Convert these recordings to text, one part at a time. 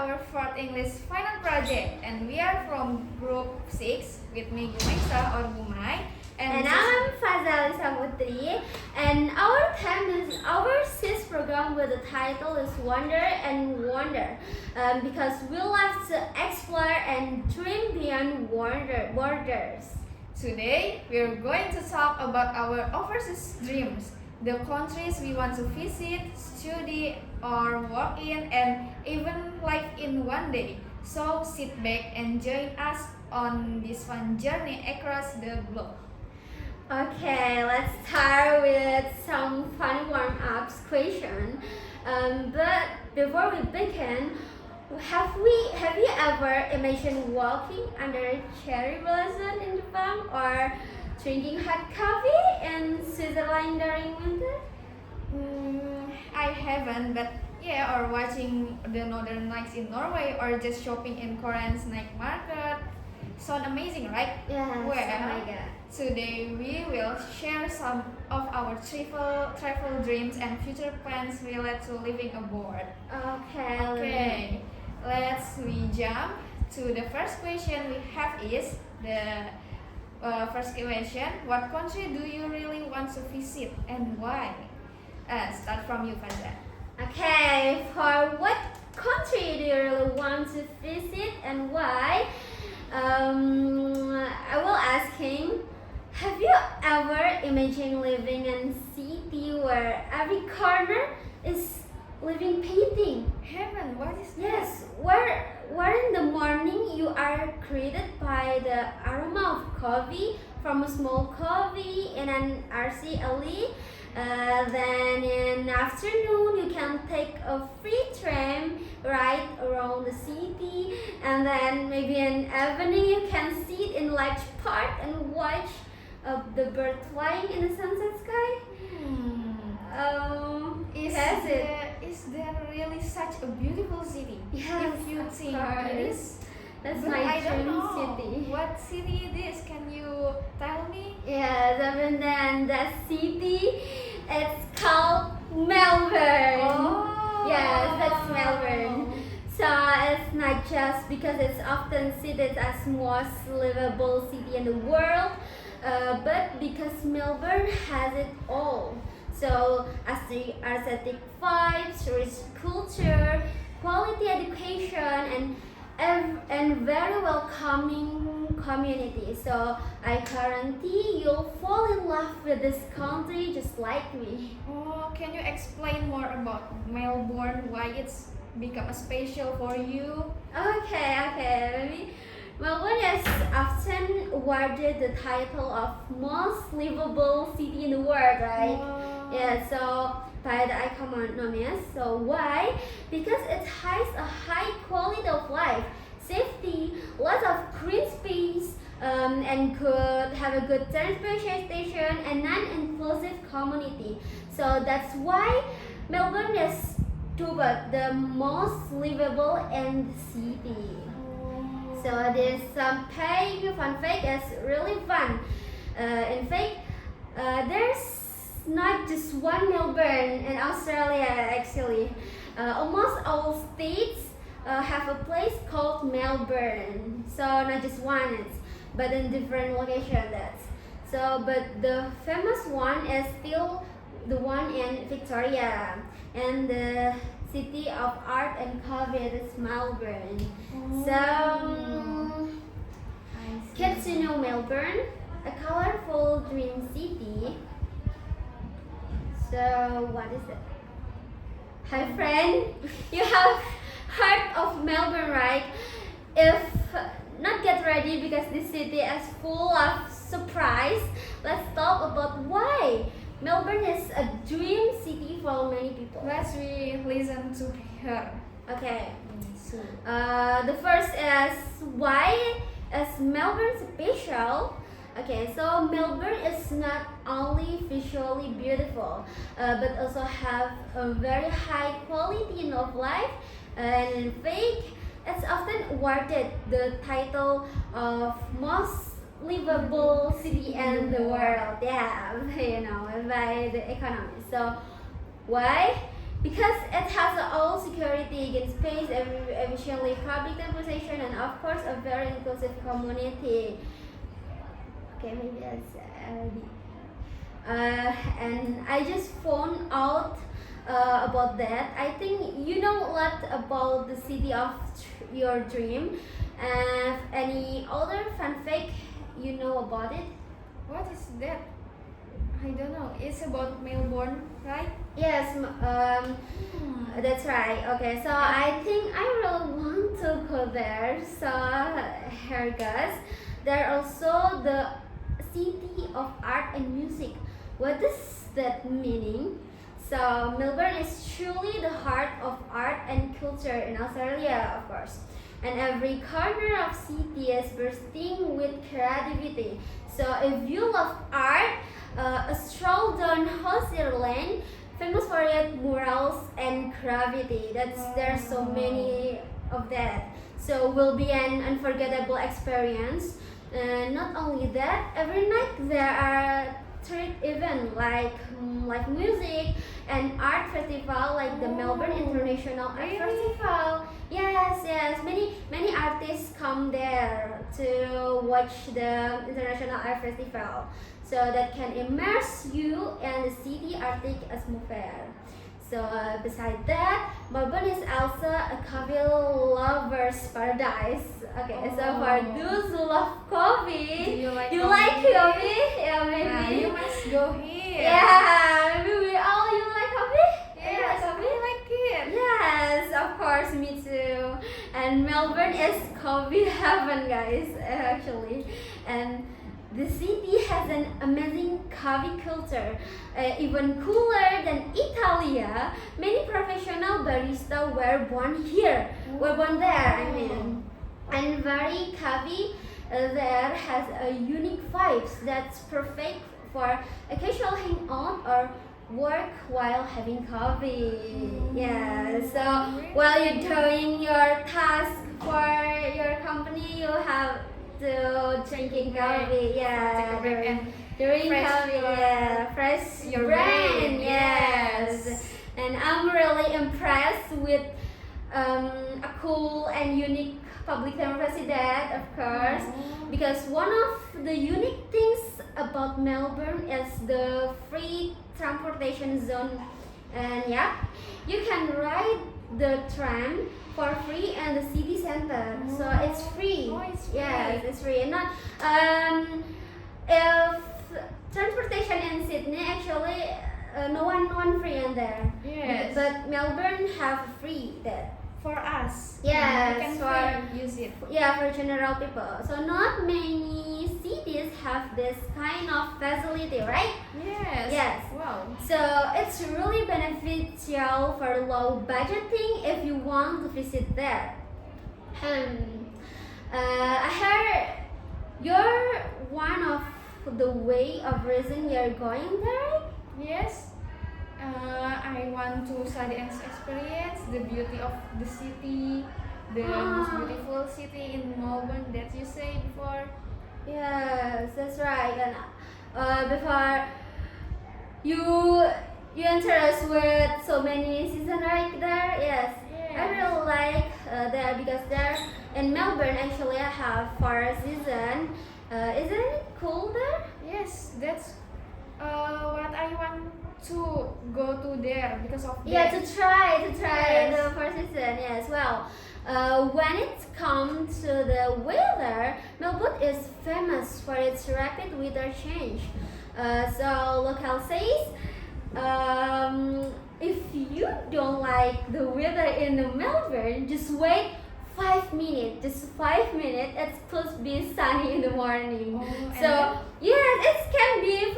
our fourth English final project, and we are from Group 6 with me Gumaisa or Gumai. And I'm Fazal Samutri, and our SIS program with the title is Wonder and Wonder, because we love to explore and dream beyond borders. Today, we are going to talk about our overseas dreams, the countries we want to visit, study, or work in, and even live in one day. So sit back and join us on this fun journey across the globe. Okay, let's start with some funny warm-up question. But before we begin, have you ever imagined walking under cherry blossom in Japan or drinking hot coffee in Switzerland during winter? I haven't, but yeah, or watching the Northern Lights in Norway, or just shopping in Korean's night market. Sound amazing, right? Yes. Well, Oh my god. today we will share some of our travel dreams and future plans related to living abroad. Okay. Let's we jump to the first question we have is the first question. What country do you really want to visit and why? Start from you, Fazal. Okay, for what country do you really want to visit and why? I will ask him, have you ever imagined living in a city where every corner is living painting? Heaven, what is that? Yes, where in the morning you are greeted by the aroma of coffee from a small coffee in an RC alley. Then in afternoon you can take a free tram ride around the city, and then maybe in evening you can sit in large park and watch the bird flying in the sunset sky. Is there really such a beautiful city? Yes, If you of think course. it is, That's but my I don't dream know. city. What city it is? Can you tell me? Yes, and then that city, it's called Melbourne. Oh. Yes, that's Melbourne. So it's not just because it's often cited as most livable city in the world, but because Melbourne has it all. So aesthetic vibes, rich culture, quality education, and very welcoming community. So I guarantee you'll fall in love with this country just like me. Oh, can you explain more about Melbourne? Why it's become a special for you? Okay. Maybe Melbourne is often awarded the title of most livable city in the world, right? Wow. Yeah, so by the economists. So why? Because it has a high quality of life, safety, lots of green space, and could have a good transportation and non-inclusive community. So that's why Melbourne is dubbed the most livable in the city. So this fun fact is really fun. In fact, there's not just one Melbourne in Australia actually. Almost all states have a place called Melbourne. So not just one, but in different locations. But the famous one is still the one in Victoria, and the city of art and coffee is Melbourne. So kids, you know Melbourne, a colorful dream city. So what is it? Hi friend, you have heard of Melbourne, right? If not, get ready because this city is full of surprise. Let's talk about why Melbourne is a dream city for many people. Let's we listen to her. Okay. The first is why is Melbourne special? Okay, so Melbourne is not only visually beautiful, but also have a very high quality of life, and in fact, it's often awarded the title of most livable city in the world. Yeah, by the economy. So why? because it has all security against space, efficiently public transportation, and of course a very inclusive community. Okay, maybe that's and I just found out about that. I think you know a lot about the city of your dream. And any other fun fact you know about it? What is that? I don't know. It's about Melbourne, right? Yes, that's right. Okay, so I think I really want to go there. So here goes. There also the city of art and music. What does that meaning? So Melbourne is truly the heart of art and culture in Australia, of course. And every corner of city is bursting with creativity. So if you love art, a stroll down Hozier Lane, famous for its murals and graffiti. There's so many of that. So will be an unforgettable experience. Not only that, every night there are street events like music and art festival like the Melbourne International Art Really? Festival. Yes, many artists come there to watch the International Art Festival, so that can immerse you in the city artistic atmosphere. So besides that, Melbourne is also a coffee lover's paradise. Okay, so for those who love coffee, Do you like coffee? Yeah, maybe. you must go here. Yeah, maybe we all you like coffee? Yes, You like I coffee? like it. Yes, of course, me too. And Melbourne is coffee heaven, guys, actually. And the city has an amazing coffee culture, even cooler than Italia. Many professional baristas were born here, were born there. I mean, and very coffee there has a unique vibes that's perfect for a casual hangout or work while having coffee. Yeah, so while you're doing your task for your company, you have to drinking coffee. Yeah, Take a break and during fresh coffee, your- yeah, fresh your brain. brain, Yes. yes. And I'm really impressed with a cool and unique public transport that, of course, because one of the unique things about Melbourne is the free transportation zone. And yeah, you can ride the tram for free in the city center, so it's free. Oh, it's free. Yes, it's free. And not if transportation in Sydney actually no one free in there. Yes. But Melbourne have free that. For us. Yes, we can for- free use it. Yeah, for general people. So not many cities have this kind of facility, right? Yes. Yes. Wow. So it's really beneficial for low budgeting if you want to visit there. I heard you're one of the way of reason you're going there. Yes. I want to study and experience the beauty of the city, the most beautiful city in Melbourne that you say before. Yes, that's right. And before you interest with so many seasons right there. Yes, I Yes. really like there because there in Melbourne actually I have 4 seasons. Isn't it cool there? Yes, that's what I want to go to there because of Yeah, that. to try Yes. the 4 season. Yes, well, when it comes to the weather, Melbourne is famous for its rapid weather change. So local says, if you don't like the weather in Melbourne, just wait 5 minutes. Just 5 minutes. It could be sunny in the morning. Oh, and So yes, it can be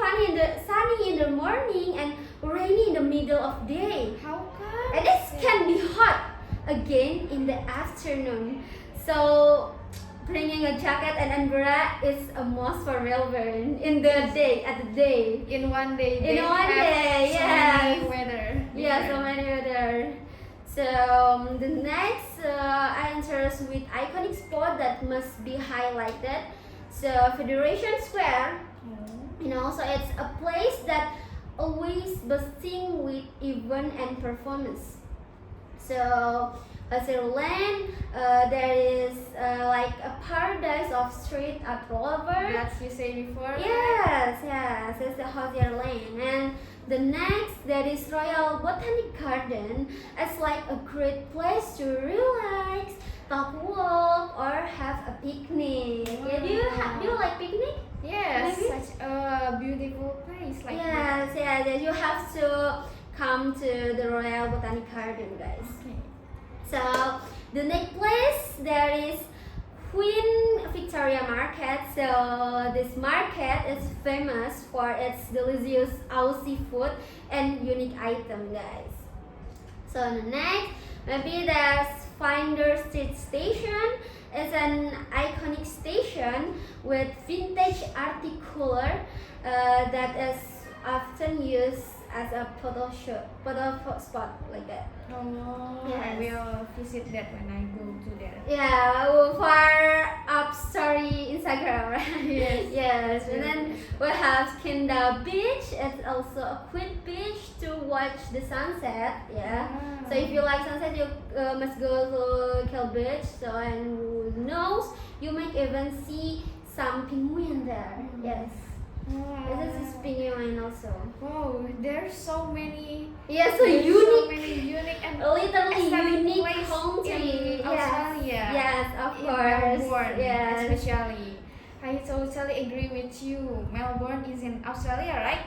sunny in the morning and rainy in the middle of day. how come? And it can be hot again in the afternoon. So bringing a jacket and umbrella is a must for Melbourne in the day at the day. In one day. In they one have day, so yes. many weather. Yeah, so many other. So the next I interest with iconic spot that must be highlighted. So Federation Square. Oh. So it's a place that always bursting with event and performance. So, Switzerland, there is like a paradise of street art all over. That you say before. Yes, yes, it's the Switzerland. And the next, there is Royal Botanic Garden. It's like a great place to relax, talk, walk, or have a picnic. Yeah, do you like picnic? Yes, Maybe? such a beautiful place like Yes, yes. You have to come to the Royal Botanic Garden, guys. that. Okay. So the next place there is Queen Victoria Market. So this market is famous for its delicious Aussie food and unique item, guys. So the next, maybe there's Finder Street Station. It's an iconic station with vintage articular that is often used as a photo spot like that. Oh, Yes. I will visit that when I go to there. Yeah, for up story Instagram, right? Yes. Yes, and then we have Kinda Beach. It's also a quick beach to watch the sunset. Yeah. Ah. So if you like sunset, you must go to Kill Beach. So and who knows, you might even see some penguin there. Mm. Yes. Wow. This is penguin also. Wow, there's so many. Yeah, so there's So unique. many unique and Literally aesthetic unique place country. in Yes. Australia. Yes, of In course. Melbourne, Yes. especially. I totally agree with you. Melbourne is in Australia, right?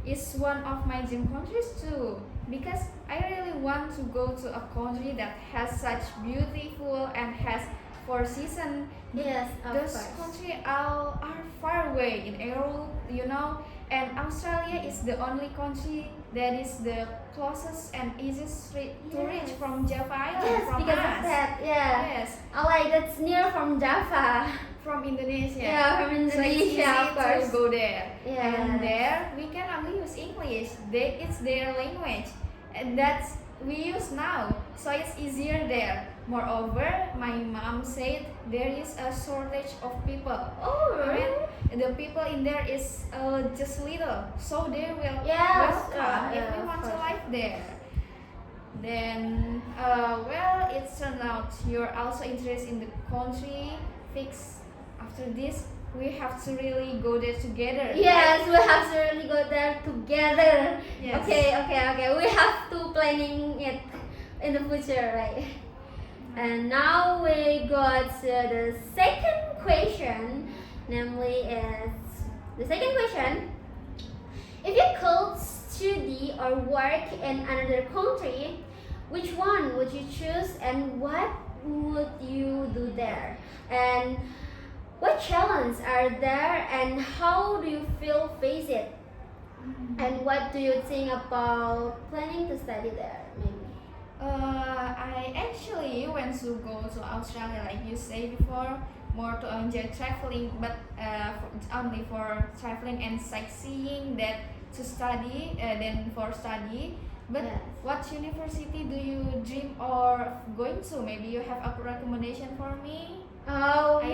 It's one of my dream countries too. Because I really want to go to a country that has such beautiful and has four seasons. Yes, of Those course. countries are far away in Europe, and Australia is the only country that is the closest and easiest to reach Yes. from Java Island Yes, from because us. of that. Yeah. Yes, I like that's near from Java. from Indonesia. Yeah, from So it's easy Indonesia, of course. to go there. Yeah. And there we can only use English. It's their language, and that's we use now. So it's easier there. Moreover, my mom said there is a shortage of people. Oh, really? The people in there is just little, so they will Yes, welcome if we of want to course. live there. Then, well, it turned out you're also interested in the country. Fix after this, we have to really go there together. Yes, we have to really go there together. Yes. Okay. We have to planning it in the future, right? And now we go to the second question, namely is the second question. If you could study or work in another country, which one would you choose and what would you do there? And what challenges are there and how do you feel face it? And what do you think about planning to study there? Maybe. I actually went to go to Australia, like you say before, more to enjoy traveling, but only for traveling and sightseeing that to study, than for study. But Yes. what university do you dream of going to? Maybe you have a recommendation for me? Oh, I-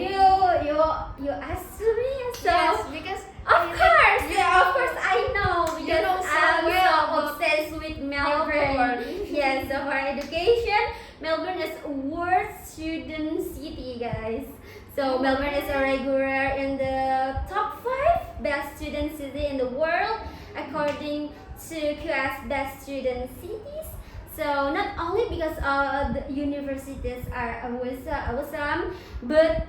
you asked me so. Yes, because Of I course, like- yeah, of course I know because know so I'm well so about obsessed with Melbourne. Melbourne. Yes, so for education, Melbourne is a world student city, guys. So Melbourne is a regular in the top 5 best student city in the world according to QS Best Student Cities. So not only because the universities are awesome, but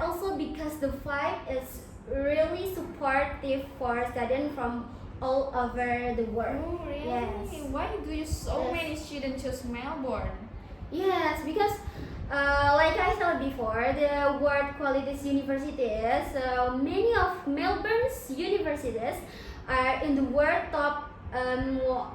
also because the vibe is really supportive for students from all over the world. Oh, really? Yes. Why do you so Yes. many students choose Melbourne? Yes, because like I said before, the world qualities universities, many of Melbourne's universities are in the world top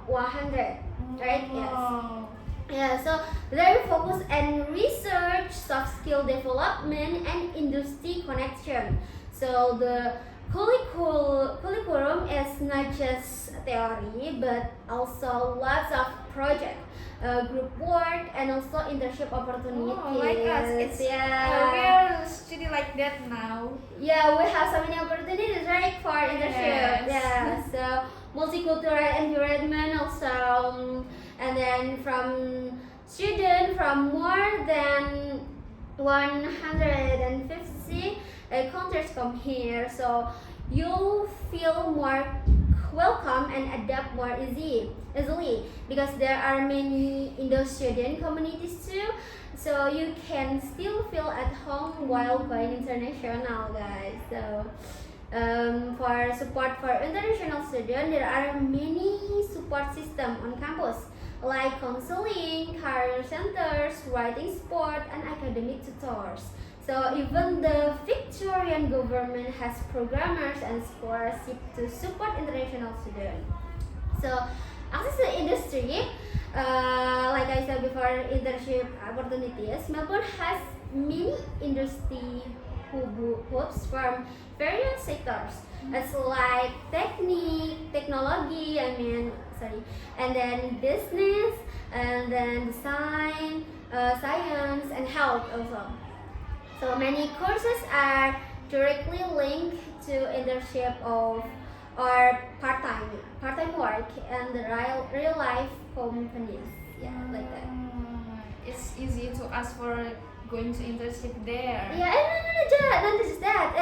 100, right? Yes. Oh. Yeah, so they focus on research, soft skill development, and industry connection. So the curriculum is not just theory, but also lots of project, group work, and also internship opportunities. Oh, like us. It's yeah. we're study like that now. Yeah, we have so many opportunities, right, for internship. Yes. Yeah, so multicultural environment also, and then from student from more than 150 countries come here, so you feel more welcome and adapt more easily because there are many Indo student communities too, so you can still feel at home while going international, guys. So for support for international students, there are many support system on campus like counseling, career centers, writing sport, and academic tutors. So even the Victorian government has programmers and scholarships to support international students. So access to industry, like I said before, internship opportunities. Melbourne has many industry hubs from various sectors. It's like technology, and then business, and then design, science, and health also. So many courses are directly linked to internship or part-time work and the real life companies. Yeah, like that. It's easy to ask for going to internship there. Yeah, and not just that.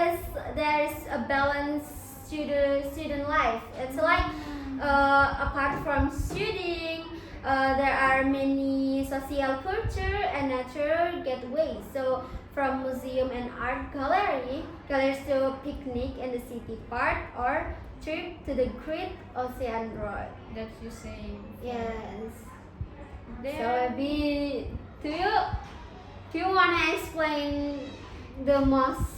There's a balanced student life. It's like apart from studying, there are many social culture and nature getaways. So from museum and art galleries to picnic in the city park or trip to the Great Ocean Road. That you say. Yes. Then, So do you wanna explain the most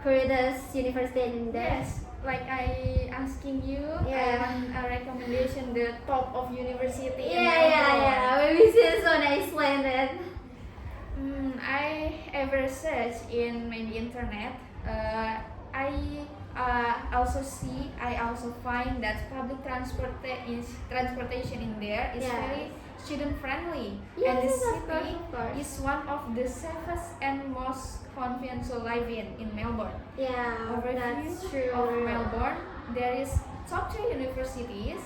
greatest university in there? yes, like I asking you, Yeah. I want a recommendation the top of university in Yeah. Melbourne. Maybe sis wanna explain that. I ever search in the internet. I also find that public transportation in there is Yes. very student friendly, Yes, and the of city course. is one of the safest and most convenient to live in Melbourne. Yeah, Overview that's true. of Melbourne, there is top 3 universities.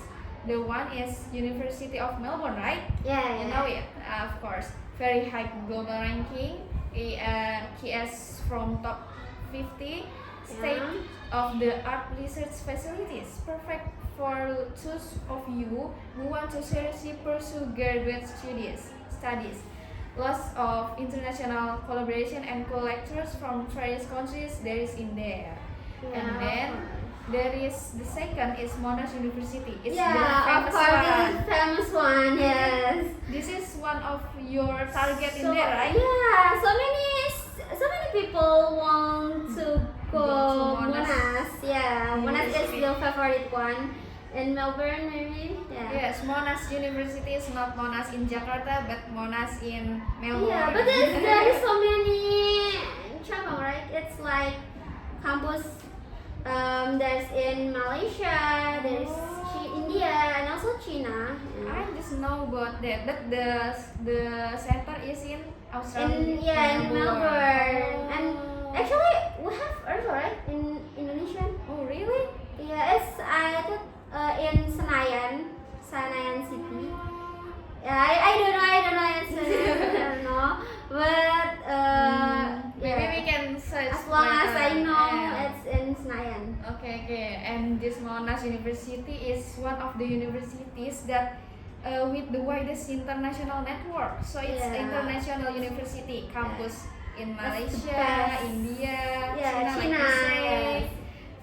The one is University of Melbourne, right? Yeah. You know it, of course. Very high global ranking. KS from top 50. State of the art research facilities. Perfect for those of you who want to seriously pursue graduate studies. Lots of international collaboration and co-lecturers from various countries there is in there. And then there is the second is Monash University. It's the of famous course, one. this is famous one. Yes. This is one of your target in So, there, right? Yeah, so many people want to go Go to Monash. Monash. Yeah, Monash is University. the favorite one in Melbourne, maybe. Yeah. Yes, Monash University is not Monash in Jakarta, but Monash in Melbourne. Yeah, but there is so many cabang, right? It's like campus. There's in Malaysia, there's India, and also China. I just know about that, but the center is in Australia. In Melbourne. Oh. And actually, we have also, right, in Indonesia. Oh really? Yeah, it's I thought in Senayan City. Yeah, I don't know. I don't know. But Maybe yeah. we can search. As long as I later. know, Yeah. it's in Senayan. Okay. And this Monash University is one of the universities that with the widest international network. So it's Yeah. international university campus in That's the Malaysia, best. India, Yeah, China, like China, you say. yes.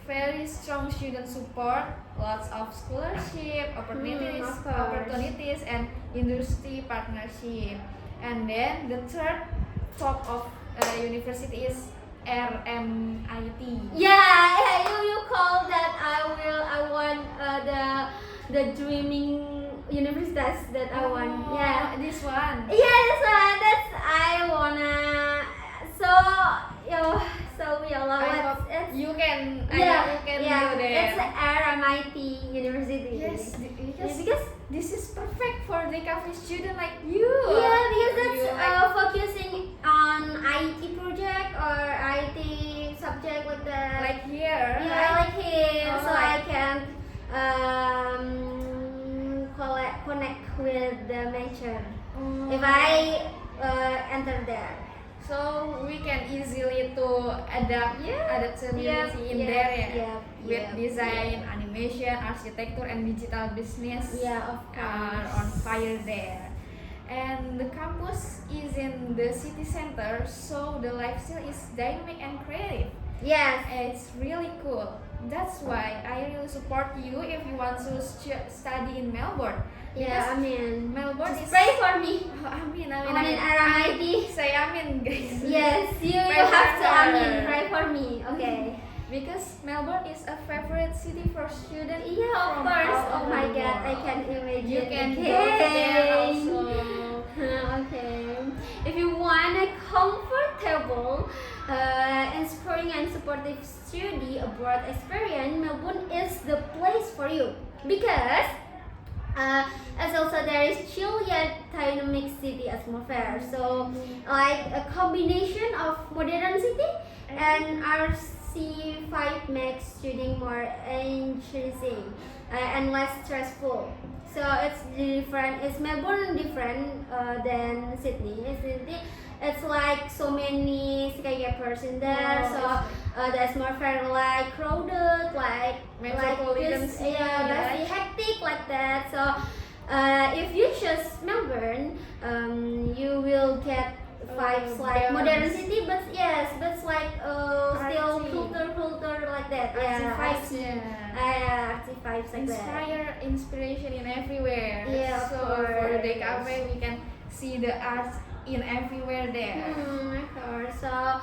Very strong student support, lots of scholarship opportunities, of course. and industry partnership. And then the third top of university is RMIT. Yeah, you call that I want the dreaming universities that I want. Yeah. This one. Yeah, that's I wanna. So we all know I hope it's you can. yeah, you can yeah. do that. It's RMIT University. Yes, because this is perfect for the cafe student like you. yeah, because You that's like- focusing on IT project or if I enter there. So we can easily to adapt adaptability in there with design, animation, architecture, and digital business Yeah, of are course. on fire there. And the campus is in the city center, so the lifestyle is dynamic and creative. Yes. It's really cool. That's why I really support you if you want to study in Melbourne. Yeah, I mean, Melbourne just is pray for me. Oh, amin, Amin and Aramaidy. Say amin, guys. Yes, you Pray have for to her. amin. Pray for me. Okay. Because Melbourne is a favorite city for students. Yeah, of from course. all Oh over my the God, I world. can imagine. You can go Okay. there also. Okay. If you want a comfortable, inspiring and supportive study abroad experience, Melbourne is the place for you because as also there is chill yet dynamic city atmosphere. So like a combination of modern city and RC5 makes studying more interesting and less stressful. So it's different. It's Melbourne different than Sydney. It's like so many skyscrapers in there. Oh, So the atmosphere like crowded, like Metropolitan this, city, very right? hectic like that. So if you choose Melbourne, you will get vibes like modern balance. city, but yes, but it's like still Artsy. culture like that. Artsy Yeah, vibes, artsy. yeah. Artsy vibes like that. Inspiration in everywhere. Yeah, of so for the course. cafe, we can see the art in everywhere there. Of course. So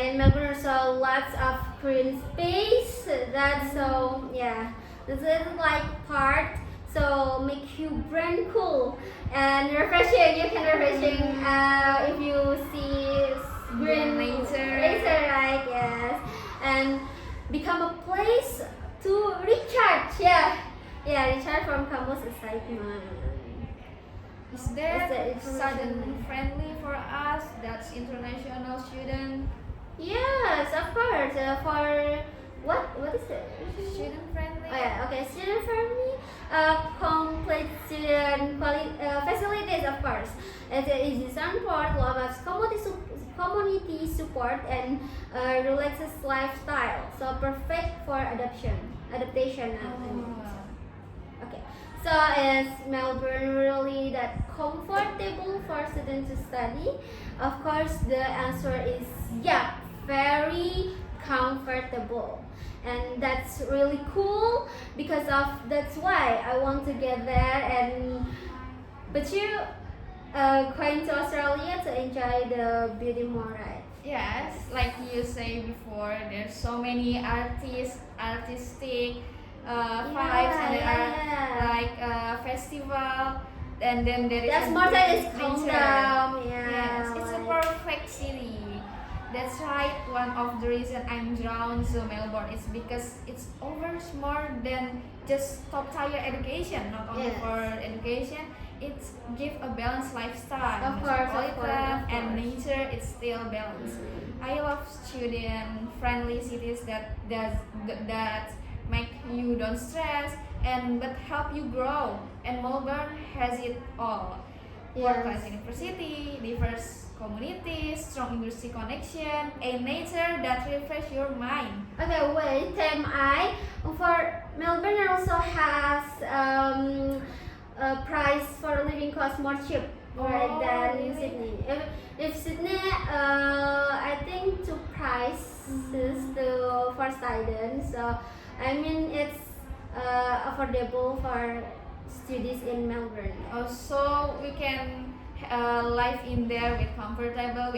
in Melbourne, so lots of green space. That's so yeah. This is like part. So make you brain cool and refreshing. You can refreshing if you see green nature. right? Yes, and become a place to recharge. Yeah, recharge from campus excitement. Is that Is that student friendly for us? That's international student. Yes, of course. For what is it? Student friendly. Oh yeah, okay. Student friendly, complete student facilities, of course. It's an easy support, lot of community support, and relaxed lifestyle. So perfect for adaptation. Okay. So is Melbourne really that comfortable for students to study? Of course, the answer is yeah, very comfortable. And that's really cool because of that's why I want to get there. And but you going to Australia to enjoy the beauty more, right? Yes, like you say before, there's so many artistic vibes, and there are like festival, and then there is That's a more than is nature. calm down. Yeah. Yes, it's a like- perfect city. That's right. One of the reason I'm drawn to Melbourne is because it's offers more than just top tier education. Not only Yes. for education, it give a balanced lifestyle. Of course, Metropolitan and course. nature, it's still balanced. I love student friendly cities that make you don't stress and but help you grow. And Melbourne has it all. World class university, diverse communities, strong industry connection, and nature that refresh your mind. Okay, wait, TMI. For Melbourne also has a price for living cost more cheap Oh, than really? Sydney. If Sydney, I think two prices to for students. So I mean it's affordable for studies in Melbourne. Also, we can live in there with comfortable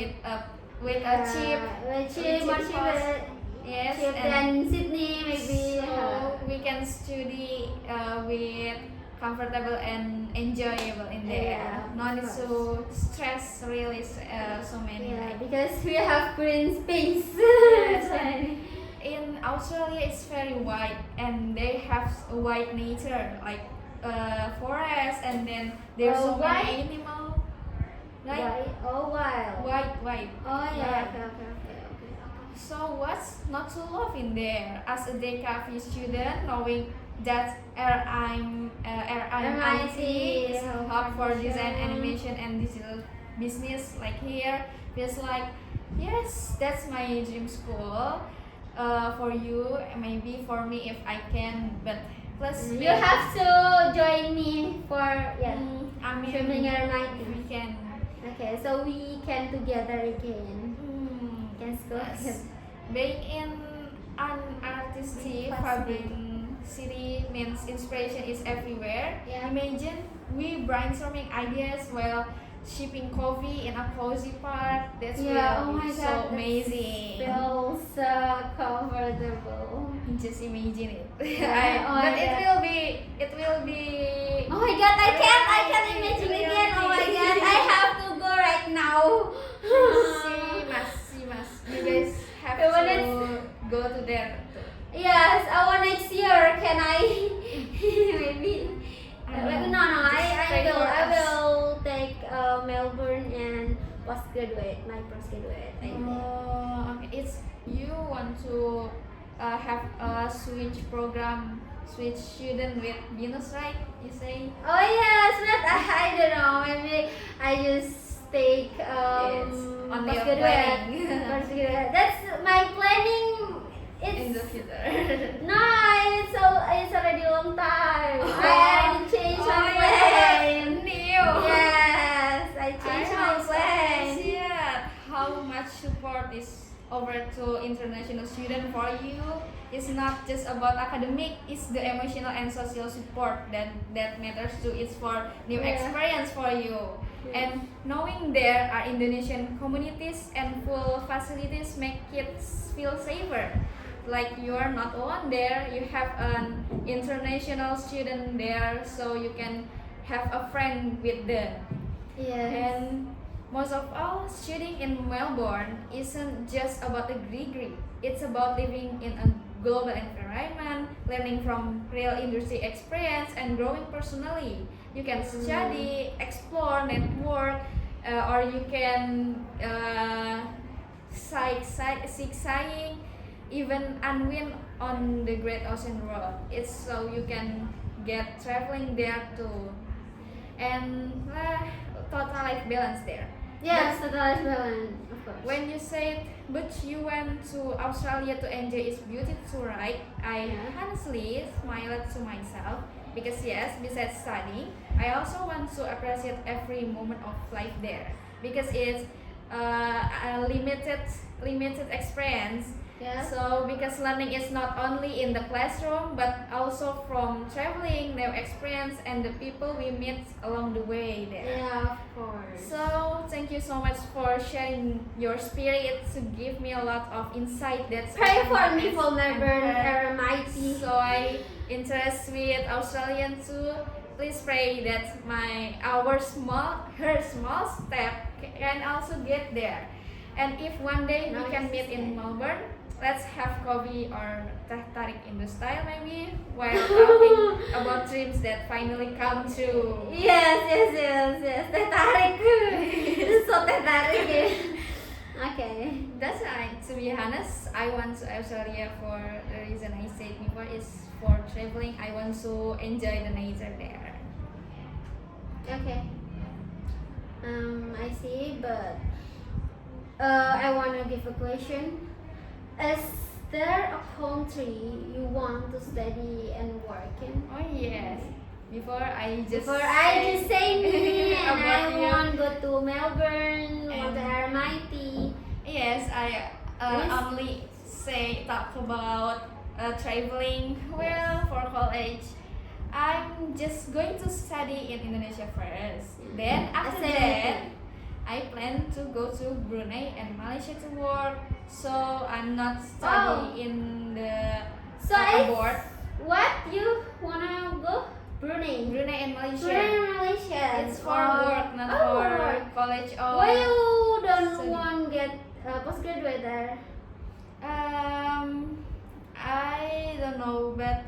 with a cheap. cheap, more cheap cheap, cost. Yes, cheap and than Sydney maybe. so we can study with comfortable and enjoyable in there. Yeah, No need of to stress really so many. Yeah, like- because we have green space. Yes, and in Australia it's very wide and they have a wide nature like forest, and then there's so Wide? many animal like Why? Oh, wild. wide. Oh yeah. Yeah. Okay. So what's not to love in there? As a DKV student, knowing that RMIT is a hub for design, animation, and digital business. Like here, feels like yes, that's my dream school. For you, maybe for me if I can, but plus You have to join me for I mean, Traveling we RMIT. can. Okay, so we can together again. Can go Yes. again. Being in an artistic, vibrant city means inspiration is everywhere. Yeah. Imagine we brainstorming ideas while sipping coffee in a cozy park. That's Yeah, oh really my so god, that amazing. feels so comfortable. Just imagine it. Yeah, oh my but God. it will be. Oh my god, I can't imagine again. Oh my god, I have to go right now. See, mas. You guys have Yeah, but to go to there. Yes, I want next year. Can I? Maybe. No, I will take Melbourne and postgraduate. My postgraduate. I think. Okay. It's you want to have a switch program, switch student with Venus, right? You say. Oh yes, but I don't know. Maybe I just take Yes, on your postgraduate. planning. Postgraduate. That's my planning. In the It's future. no, it's already long time. I already changed my my plan. God, New. Yes, I changed my I'm so plan. excited. How much support is over to international student for you? It's not just about academic. It's the emotional and social support that matters too. It's for new Yeah. experience for you. And knowing there are Indonesian communities and full facilities make kids feel safer. Like you are not alone there, you have an international student there, so you can have a friend with them. Yes. And most of all, studying in Melbourne isn't just about a degree. It's about living in a global environment, learning from real industry experience, and growing personally. You can study, explore, network, or you can seek sightseeing, even unwind on the Great Ocean Road. It's so you can get traveling there too, and total life balance there. Yes, totally balance, of course. When you said, but you went to Australia to enjoy its beauty too, right? I Yeah. honestly smiled to myself because yes, besides studying, I also want to appreciate every moment of life there because it's a limited experience. Yes. So because learning is not only in the classroom but also from traveling, new experience, and the people we meet along the way there. Yeah, of course. So thank you so much for sharing your spirit to give me a lot of insight. That's Pray for me for Melbourne. Melbourne RMIT. So I interest with Australian too. Please pray that her small step can also get there. And if one day we can meet in Melbourne, let's have coffee or teh tarik in the style maybe while talking about dreams that finally come true. Yes. Teh tarik. So teh tarik. Okay. That's right. To be honest, I went to Australia for the reason I said before is for traveling. I want to enjoy the nature there. Okay. I see, but I wanna give a question. Is there a country you want to study and work in? Oh yes. Before I just say me, and about I you. want to go to Melbourne, want to And- RMIT. Yes, I Yes. only talk about traveling. Well, for college, I'm just going to study in Indonesia first. Then after Same. that, I plan to go to Brunei and Malaysia to work. So I'm not study in the So it's abroad. what you wanna go? Brunei. Brunei and Malaysia. Brunei, Malaysia. It's for work, not for work. college or. Why you don't study. want get postgraduate there? I don't know, but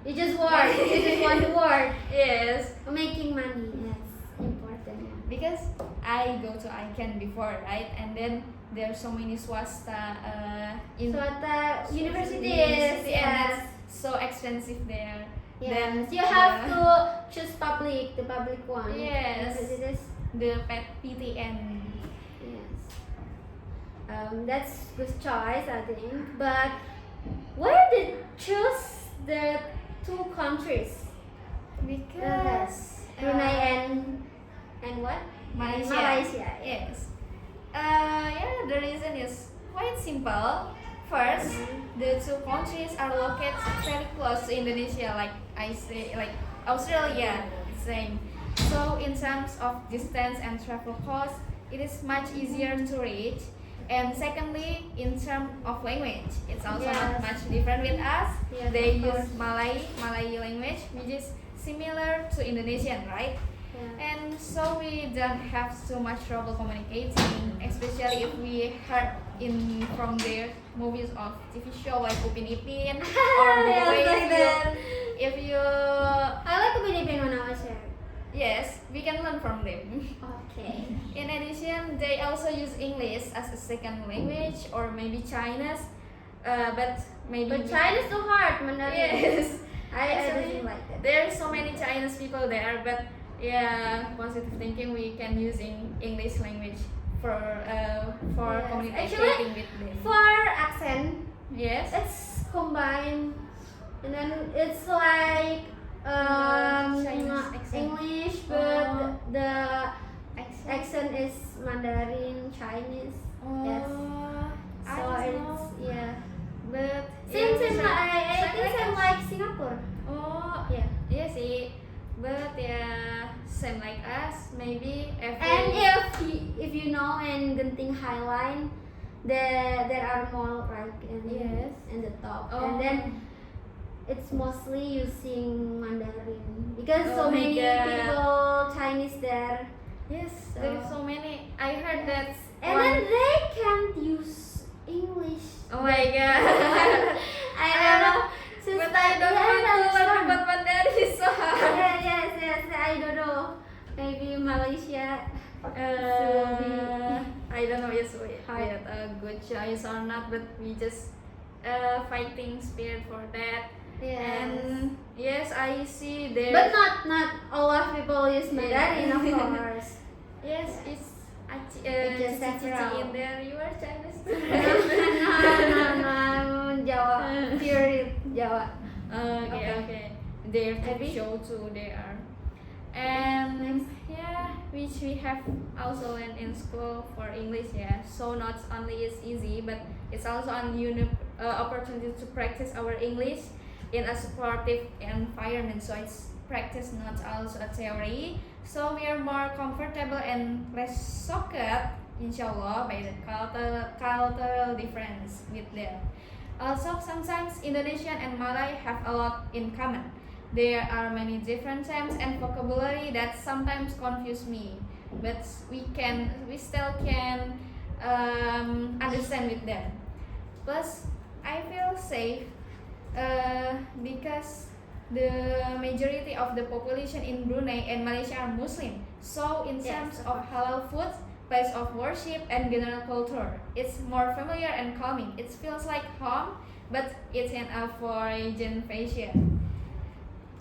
You just work. You just want to work. yes, Making money. Yes, important. because I go to ICANN before, right? And then there's so many swasta in So at the universities, university, and yes. that's so expensive there. Yes, Then you have to choose the public one. Yes. Because it is. the PTN. Yes. That's good choice, I think. But why did choose the two countries? Because Brunei and what? Malaysia. Malaysia. Yes. Yeah, the reason is quite simple. First, the two countries are located very close to Indonesia, like I say, like Australia, same. So in terms of distance and travel cost, it is much easier to reach. And secondly, in terms of language, it's also not Yes. much different with us. Yes, They of use course. Malay language, which is similar to Indonesian, right? Yeah. And so we don't have so much trouble communicating, especially if we heard from their movies of TV show like Upin Ipin or Yes, Boy. like that. If you I like Upin Ipin when I was there. yes, we can learn from them. Okay. In addition, they also use English as a second language or maybe Chinese, but maybe But Chinese too hard, Mandarin. yes. I Actually, don't like that. there are so many Chinese people there, but yeah, positive thinking we can using English language for Yes. communicating Actually, with them. For accent, Yes. it's combined, and then it's like Chinese accent. English, but Oh. the accent is Mandarin Chinese. Yes. I So don't it's know, yeah. but Same yeah, I think same us. like Singapore. Oh, Yeah. yeah sih. But yeah, same like us. Maybe every And if you know in Genting Highline, there are more like Yes. in the top, Oh. and then it's mostly using Mandarin because Oh so my many God. people Chinese there, yes, So- there is so many. I heard that. and then they can't use English. Oh my god. I don't know. But I don't want to learn about Mandarin so hard. Yes. I don't know. Maybe Malaysia. I don't know if we had a good choice or not, but we just fighting spirit for that. Yes. And yes, I see there. But not a lot of people use Mandarin, of course. yes, it's It's just Cici several. in there. You are Chinese. no, I'm Jawa, pure Jawa. Okay. Their TV Maybe. show too, they are. And yeah, which we have also learned in school for English. Yeah, so not only is easy, but it's also an unique opportunity to practice our English in a supportive environment. So it's practice, not also a theory. So we are more comfortable and less shocked, inshallah, by the cultural difference with them. Also, sometimes Indonesian and Malay have a lot in common. There are many different terms and vocabulary that sometimes confuse me, but we still can understand with them. Plus, I feel safe because the majority of the population in Brunei and Malaysia are Muslim. So, in Yes, terms of of halal food, place of worship, and general culture, it's more familiar and calming. It feels like home, but it's in a foreign fashion.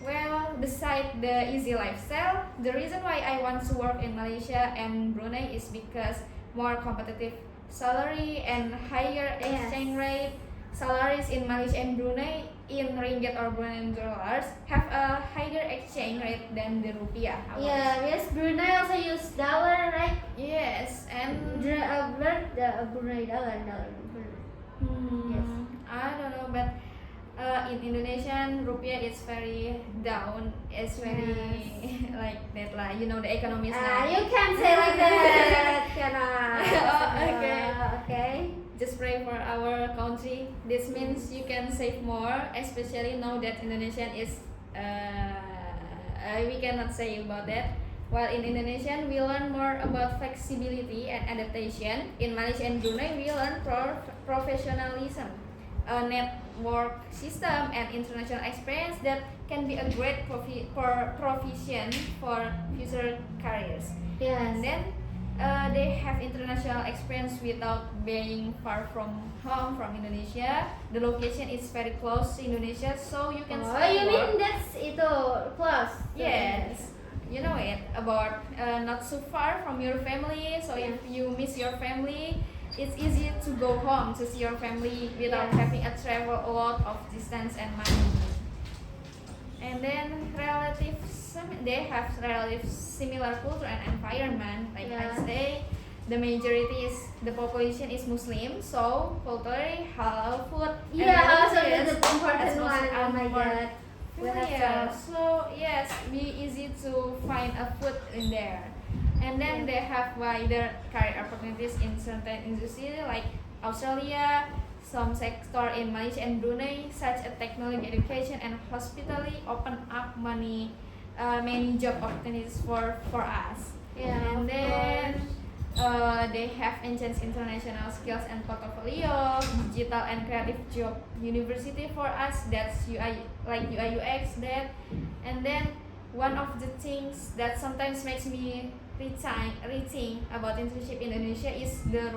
Well, beside the easy lifestyle, the reason why I want to work in Malaysia and Brunei is because more competitive salary and higher Yes. exchange rate. Salaries in Malaysia and Brunei in ringgit or Bruneian dollars have a higher exchange rate than the rupiah. Yeah, yes. Brunei also use dollar, right? Yes, and The Brunei dollar. Yes. I don't know, but in Indonesian rupiah is very down. It's very like that lah. You know the economy is now. You can't say like that, Kiana. Oh, okay. Okay. Just pray for our country. This means you can save more, especially now that Indonesian is we cannot say about that. While in Indonesian we learn more about flexibility and adaptation. In Malaysia and Brunei we learn professionalism, a network system, and international experience that can be a great provision for future careers. Yes. And then they have international experience without being far from home from Indonesia. The location is very close to Indonesia, so you can Oh, stay you work. mean that's itu plus? Yes, you know it about not so far from your family. So if you miss your family, it's easy to go home to see your family without Yes. having a travel a lot of distance and money. And then they have relative similar culture and environment. Like I Yeah. say, the majority is the population is Muslim, so culturally halal food. and Yeah, also religious the important as one. Oh my more god. We have familiar. to. So yes, be easy to find a food in there. And then they have wider career opportunities in certain industries like Australia, some sector in Malaysia and Brunei, such as technology, education, and hospitality, open up many job opportunities for us. Yeah, And of then course. they have enhanced international skills and portfolio, digital and creative job university for us. That's UI UX that, and then one of the things that sometimes makes me rethink about internship in Indonesia is the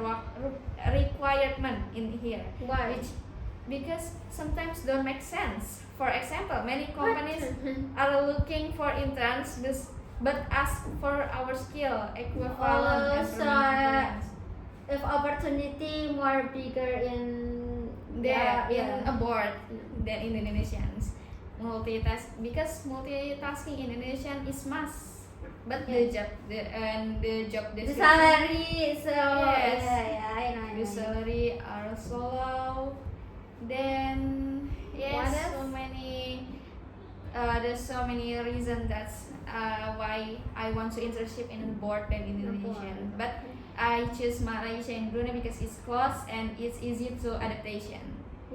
requirement in here, Why? because sometimes don't make sense. For example, many companies What? are looking for interns but ask for our skill equivalent Oh, and so permanent if opportunity more bigger in there yeah. in abroad than in Indonesians. Because multitasking in Indonesian is must, but the job The description, salary, so Yes. yeah, I know. the salary are so low. Then What yes, else? there's so many reasons that's why I want to internship in abroad than in Indonesian. Abroad. But I choose Malaysia and Brunei because it's close and it's easy to adaptation.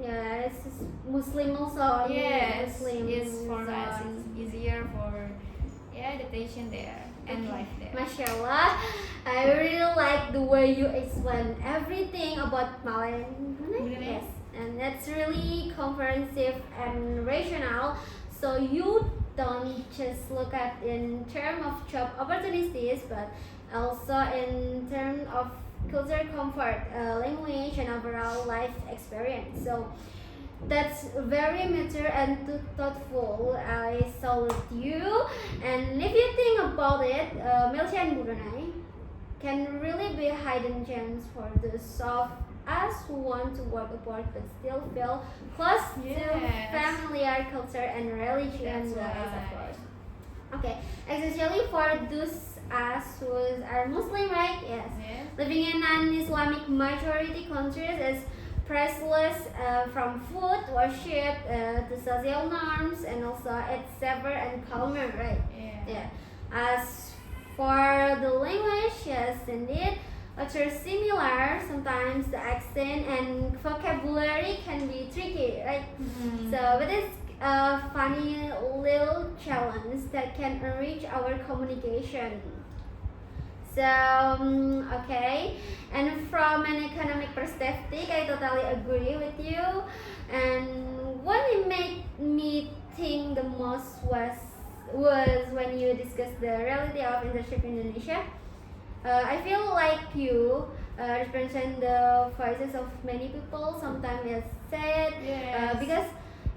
Yeah, it's Muslim also. Yes, Muslim yes, for us zone. it's easier for adaptation there and life there. Mashallah, I really like the way you explain everything about Malay and Brunei. Brunei. Yes, and that's really comprehensive and rational. So you don't just look at in terms of job opportunities, but also in terms of culture comfort, language, and overall life experience. So that's very mature and thoughtful. I salute you. And if you think about it, Malaysia and Brunei can really be hidden gems for those of us who want to work abroad but still feel close Yes. to familiar culture and religion That's wise, of right. course. Okay, especially for those us who are Muslim, right? Yes. Yes. Living in non-Islamic majority countries is priceless, from food, worship, to social norms, and also it's safer and calmer, right? Yeah. As for the language, yes, indeed, which are similar. Sometimes the accent and vocabulary can be tricky, right? Mhm. So, but it's a funny little challenge that can enrich our communication. So, okay, and from an economic perspective, I totally agree with you. And what it made me think the most was when you discussed the reality of internship in Indonesia. I feel like you represent the voices of many people. Sometimes it's sad, Yes. because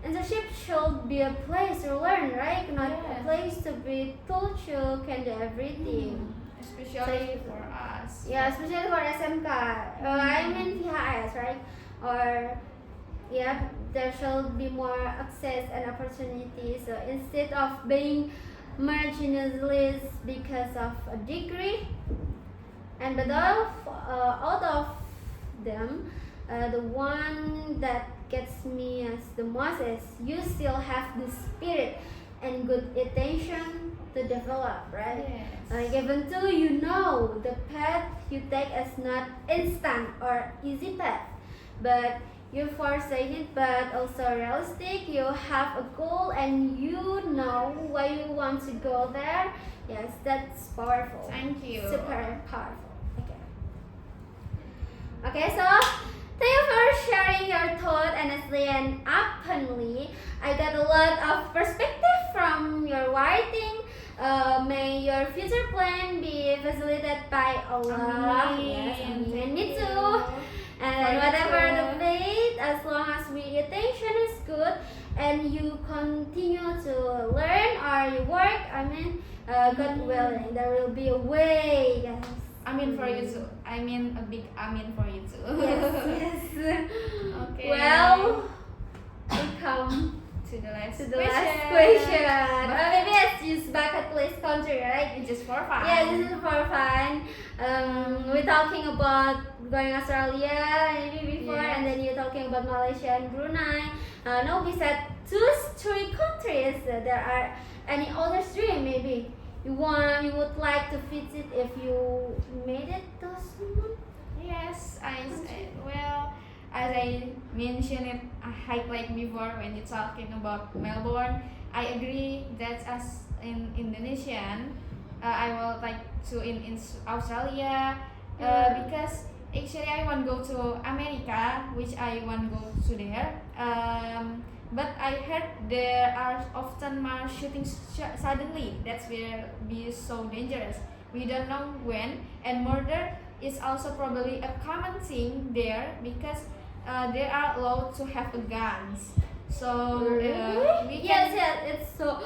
internship should be a place to learn, right? Not a Yes. place to be told you can do everything. Especially for us. Yeah, especially for SMK. I mean VHS, right? Or yeah, there should be more access and opportunities. So instead of being marginalized because of a degree, and but out of them, the one that gets me as the most is you still have the spirit and good intention to develop, right? Yes. Even though you know the path you take is not instant or easy path, but you forsake it, but also realistic. You have a goal and you know why you want to go there. Yes, that's powerful. Thank you. Super powerful. Okay. Okay, so thank you for sharing your thought honestly and openly. I got a lot of perspective from your writing, May your future plan be facilitated by Allah. Amin. Yes, amin. Thank Me you. too. And For you whatever too. the fate, as long as we intention is good and you continue to learn or you work, God willing, there will be a way, guys. Amin for you too. I mean a big amin for you too. Yes, yes. Okay. Well, we come to the last to the last question. Maybe it's just bucket list country, right? It's just for fun. Yeah, this is for fun. We're talking about going Australia maybe before, Yes. and then you're talking about Malaysia and Brunei. No, we said choose 3 countries. There are any other 3 maybe you would like to visit if you made it those months? Yes, I said, well, as I mentioned it, I highlight before when you're talking about Melbourne, I agree that as in Indonesian, I would like to in Australia, because actually I want to go to America, which I want to go to there. But I heard there are often mass shootings suddenly. That's will be so dangerous. We don't know when, and murder is also probably a common thing there because they are allowed to have guns. So we Yes, can, yes, it's so.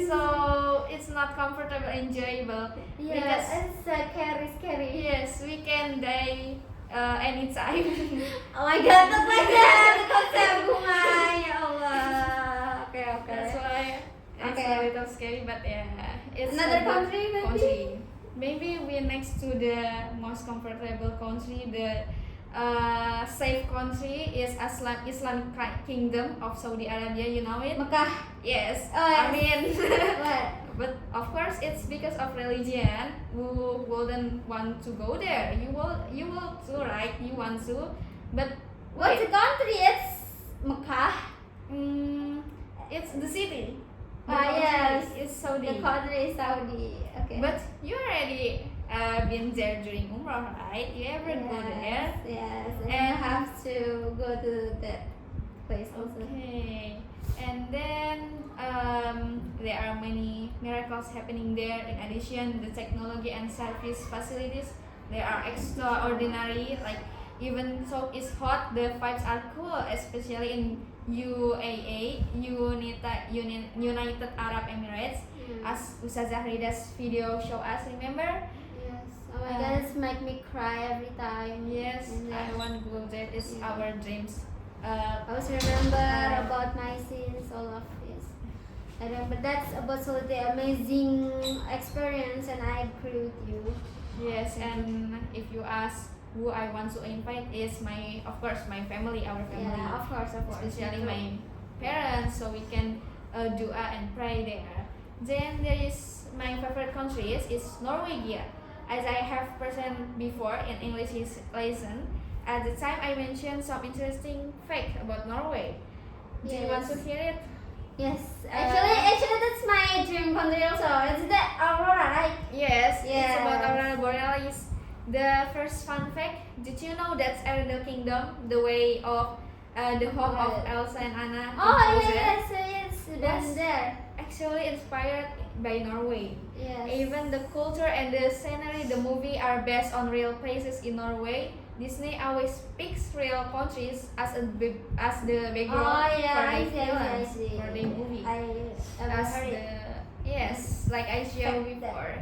so it's not comfortable, enjoyable. Yeah, Because it's scary. yes, we can die anytime. Oh my god, that's like that konsep bunga, ya Allah. Okay. That's why it's Okay. a little scary, but yeah, it's Another a good country, maybe? country. Maybe we're next to the most comfortable country. The safe country is Islamic Kingdom of Saudi Arabia. You know it? Mekah. Yes. Oh, yes. I mean, What? but of course it's because of religion. Who wouldn't want to go there? You will too, right? You want to, but What's the wait. country? It's Mekah. It's the city. The Ah, country yes. is Saudi. The country is Saudi. Okay. But you already been there during Umrah, right? You ever go there? Yes. And And- I have to go to that place also. Okay. And then there are many miracles happening there. In addition, the technology and service facilities, they are extraordinary. Like even though it's hot, the vibes are cool, especially in UAE, United Arab Emirates. As Ustazah Rida's video show us, remember? Yes. Oh my god, it's make me cry every time. Yes, And I then want to go there. It's Yeah. our dreams. I always remember about my sins, all of this. I remember that's absolutely amazing experience, and I agree with you. Yes, and if you ask who I want to invite, is of course, my family, our family, Yeah, of course. especially my parents, so we can dua and pray there. Then there is my favorite country is Norwegia, as I have present before in English lesson. At the time, I mentioned some interesting fact about Norway. Do you want to Yes. hear it? Yes, actually, that's my dream country also. It's the Aurora, right? Yes, it's Yes. about Aurora Borealis. The first fun fact: did you know that Arendelle Kingdom, the way of the home of Right. Elsa and Anna, in Oh Frozen, yes, Was- that's there. actually inspired by Norway. Yes. Even the culture and the scenery, the movie are based on real places in Norway. Disney always picks real countries as as the background Oh yeah, for I the see, I films, see. for the movie. I ever As heard the it. yes, like I showed Fact that- before,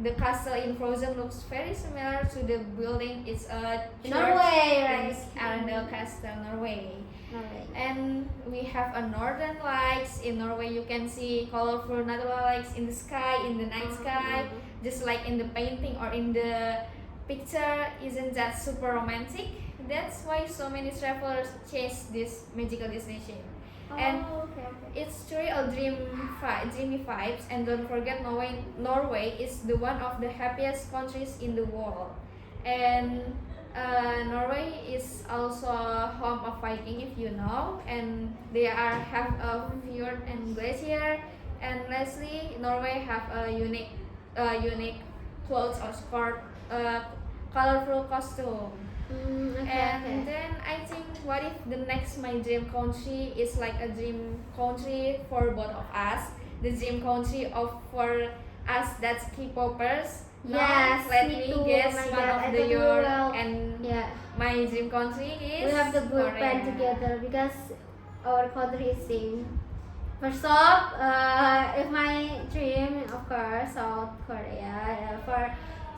the castle in Frozen looks very similar to the building. It's a church Norway, in right? Arendelle Castle, Norway. Norway. And we have a northern lights in Norway. You can see colorful natural lights in the sky, in the night sky, just like in the painting or in the picture. Isn't that super romantic? That's why so many travelers chase this magical destination. And okay. it's truly a dreamy vibes, and don't forget Norway is the one of the happiest countries in the world. And Norway is also home of Viking, if you know, and they have a fjord and glacier. And lastly, Norway have a unique clothes or skirt, colorful costume. And then I think, what if the next my dream country is like a dream country for both of us? the dream country of for us that's K-popers. Now, Yes, let me me too. guess Oh my one God, of I the thought you your will. and Yeah, my dream country is we have the group band Korea. together because our country is same. First off, if my dream, of course, South Korea. For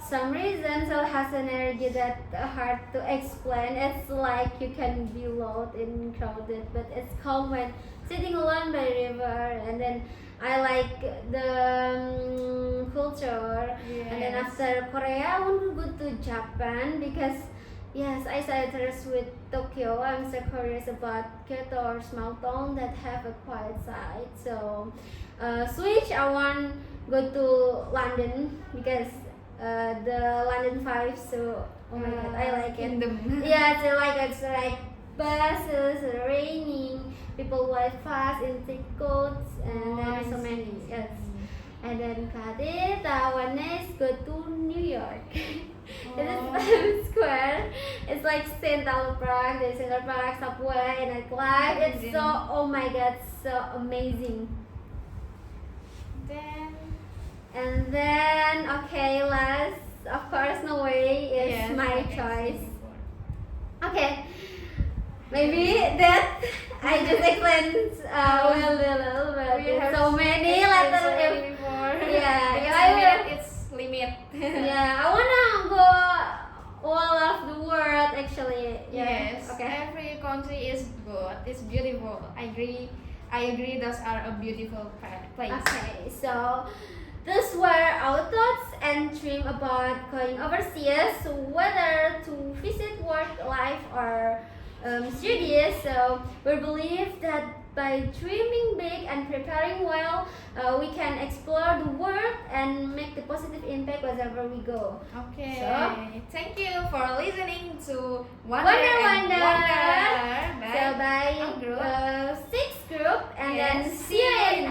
some reason, Seoul has an energy that hard to explain. It's like you can be loud and crowded, but it's calm when sitting alone by river. And then I like the culture. And then Yes. after Korea, I want to go to Japan because yes, I saw interest with Tokyo. I'm so curious about Kyoto or small town that have a quiet side. So, switch. I want go to London because the London vibe. So, oh my god, I like it. Kingdom. Yeah, it's like buses, raining, people walk fast in thick coats, and then so many. Yes. And then Kadit, one next go to New York. It is Oh. Times Square. It's like Central Park, the Central Park subway and nightlife. It's so, oh my god, so amazing. Then And then, okay, last, of course, Norway is yes, my like I choice. said before. Okay, maybe that I just explained well, little, but We there's have so many explained letters. so If many before. Yeah, Because I will- limit, it's limit. yeah, I wanna go all of the world actually. Yeah. Yes. Okay. Every country is good. It's beautiful. I agree. I agree. Those are a beautiful place. Okay. So these were our thoughts and dream about going overseas, whether to visit, work, life, or studies. So we believe that by dreaming big and preparing well, we can explore the world and make the positive impact wherever we go. Okay. So- Thank you for listening to Wonder, and Wonder. Wonder. So Bye. by Our group. 6 group, and then Yes. see you in